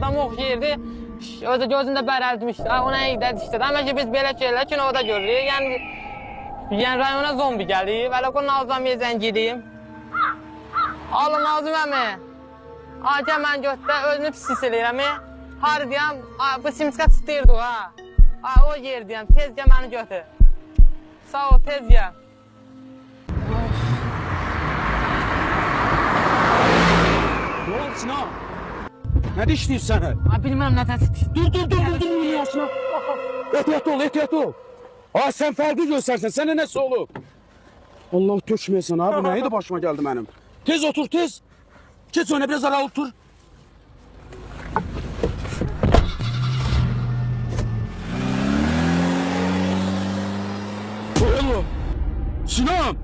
adamı oxşayırdı. Özü gözündə bərəldmişdi. Ona idədi işte. Amma ki biz belə şeylər kinoda görürük. Yəni rayona zombi gəlir. Vələ ki Nazamiyə zəng edeyim. Alın Nazım əmi. Gəl mən götdə özünü pis eləyirəm. Harı deyəm, bu simska istəyirdi o ha. O yer deyəm, tez gəl məni götür. Sağ ol, tez gəl. Ne oldu Sinan? Ne işliyorsun sen? Bilmem ne təsdir. Dur yaşına. Ehtiyat ol. Sen farklı göstersen, sana nasıl olur? Allah tökmeyesin abi, neydi başıma geldi benim. Tez otur, tez. Geç öne biraz ara otur. Oğlum. Sinan.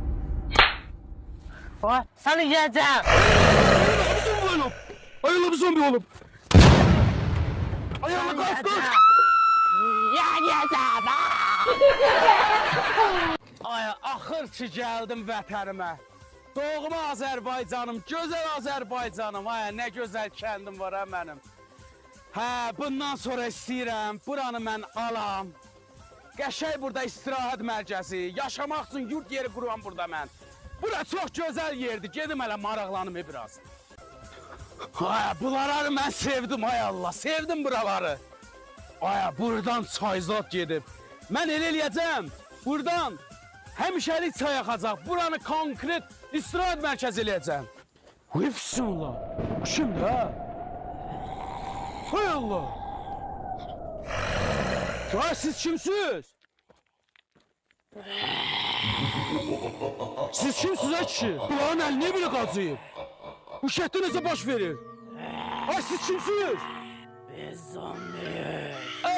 Səni yiyəcəm. Ayılı bir zombi oğlum. Ayağına kalk. Yiyəcəm. Ay, axır ki gəldim vətənimə. Doğma Azərbaycanım, gözəl Azərbaycanım. Ay, nə gözəl kəndim var ha mənim. Bundan sonra istəyirəm, buranı mən alam. Qəşəng burada istirahət mərkəzi, yaşamaq üçün yurt yeri qururam burada mən. Bura çox gözəl yerdir, gedim hələ maraqlanım biraz. Bunları mən sevdim, ay Allah, sevdim buraları. Buradan çayzat gedib. Mən elə eləyəcəm, buradan həmişəlik çay axacaq, buranı konkret istirahət mərkəzi eləyəcəm. Bismillah, şimdi ha? Hay Allah. Siz kimsiniz? Siz kimsiniz ha kişi? Bunların əlinə bile qacıyıb. Bu şəhətdə necə baş verir? Siz kimsiniz? Biz zombiyiz.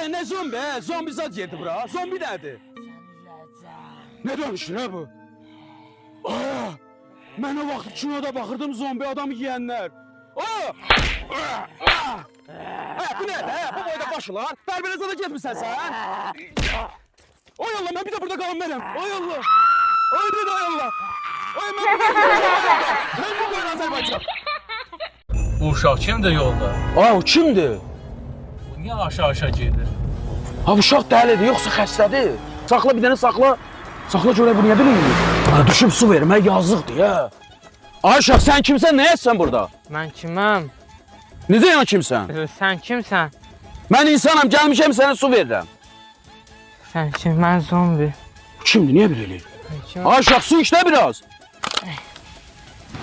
Ne zombi? Zombi zat yedi bura. Zombi nədir? Ne dönüşür ha bu? Mən o vaxt kinoda baxırdım zombi adamı yiyənlər. Bu nədir? Bu boyda başılar. Bərbərəzada getmirsən sən? Oy Allah, mən bir də burada qalım mənim. Oy Allah. Oy dedi oy Allah. Oy mən bu boyda Azərbaycan. Bu uşaq kimdir yolda? O kimdir? Bu niyə aşağı gedir? Bu uşaq dəlidir, yoxsa xəstədir. Saxla bir dənə saxla. Saxla görə bu niyə bilmir? Düşüb su vermə yazıqdır ya. Ay uşaq, sən kimsən, nə etsən burada? Mən kiməm? Necə yan kimsən? Sən kimsən? Mən insanam, gəlmişəm sənə su verirəm. Sən kim? Mən zombi. Kimdir, niyə bir eləyir? Kim? Ay uşaq, su içdə biraz.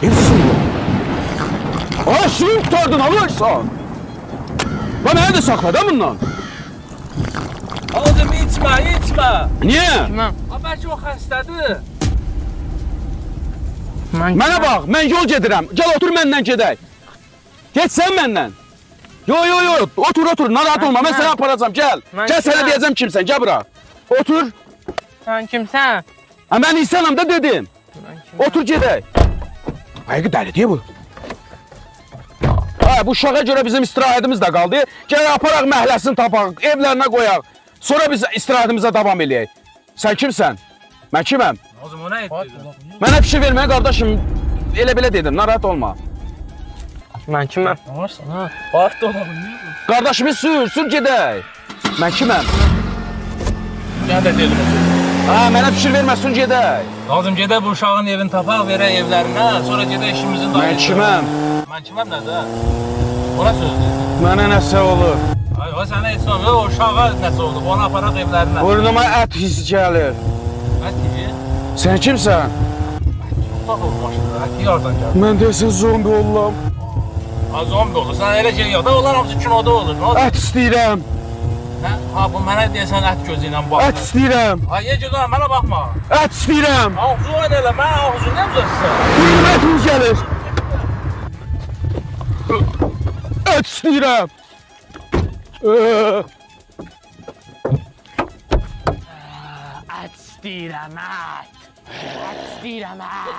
Su. Ay suyu tutardın, alırsan. Mənə də saxla da bundan. Oğlum içmə. Niyə? Kiməm? Bəlkə o xəstədir. Mənə bax, mən yol gedirəm. Gəl otur məndən gedək. Geç sən məndən. Yo, otur, narahat olma, mən səni aparacam, gəl. Gəl sənə deyəcəm kimsən, gəl bura. Otur. Sən kimsən? Mən insanam da dedim. Otur gedək. Ayqı dəlidir bu. Bu uşağa görə bizim istirahətimiz də qaldı. Gəl aparaq məhləsini tapaq, evlərinə qoyaq. Sonra biz istirahətimizə davam eləyək. Sən kimsən? Mən kiməm? Oğlum o nə etdi? Mənə bir şey verməyə qardaşım, elə belə dedim, narahat olma. Mən kiməm? Varsan ha? Bax da oğlum. Qardaşımı sür gedək. Mən kiməm? Gəl də dedim. Mənə fikir vermə, sür gedək. Lazım gedək bu uşağın evini tapaq, verək evlərinə, sonra gedək işimizin dairəsinə. Mən kiməm? Mən kiməm nədir? Ona sözdür. Mənə nəsə olur. O sənə heç olmur, o uşağa nəsə olub, onu aparaq evlərinə. Burnuma ət hissi gəlir. Ət yiyir. Sən kimsən? Ufaq olur başında, əti yardan gəlir. Mən desən zombi olam. Zombi olur, sən elə şey yox da, onlar hamısı kinoda olur. Ət istəyirəm. Bu mənə deyəsən ət gözü ilə bax. Ət istəyirəm. Ye gözü mənə baxma. Ət istəyirəm. Ağzını oyna elə, mən ağzını nə uzatsan? Burnuma ətimiz gəlir. Ət istəyirəm. Ət istəyirəm, ət. Ət istəyirəm, ət.